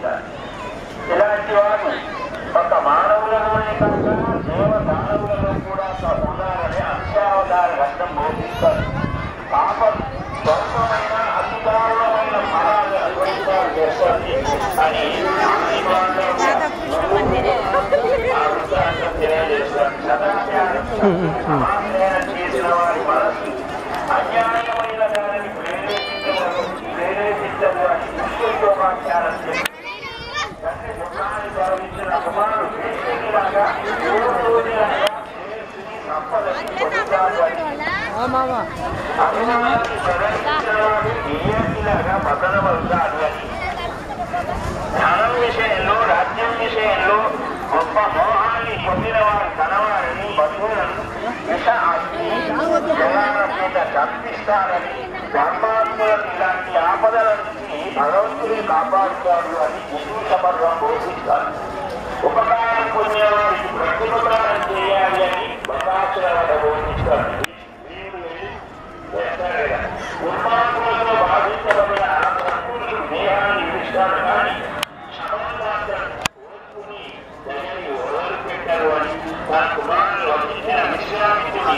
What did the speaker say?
చేస్తారు. ఇలాంటి వారు ఒక మానవులలోనే కాక దేవ దానవులలో కూడా ఉన్నారని అత్యావతార గ్రంథం బోధిస్తారు. పాపం స్వల్పమైన అతి దారుణమైన ఫలాలు అనుభవించాలి చేస్తుంది అని తెలియజేస్తారు. సదాచారం చేసిన వారి మనసు అన్యాయమైన దానిని ప్రేరేపించదు అని విశ్వయోగాచారం చేస్తారు. తండ్రి ముఖాన్ని భావించిన కుమారుడు లాగా సంపదని పొందుతాడు అని ఏలాగా పతనమవుతాడు అని ధనం విషయంలో రాజ్యం విషయంలో గొప్ప మోహాన్ని పొందిన వారు తనవారిని బంధువులను విష అగ్ని జలాల మీద కల్పిస్తారని ధర్మాత్ములను ఇలాంటి ఆపదల నుంచి భగవంతుని కాపాడుతాడు అని విశ్వసమర్గం బోధిస్తారు. ఉపకారం పొందేవారికి ప్రత్యుపకారం చేయాలి అని బకాసుల వద్ద బోధిస్తారు. ఉన్మాదులతో బాధించబడిన ప్రకృతులు దేహాన్ని ఇస్తాడు కానీ క్షమామాత్రం కోరుకుని దయని వదిలిపెట్టారు అని తన కుమారులు వహించిన విశ్రామితిని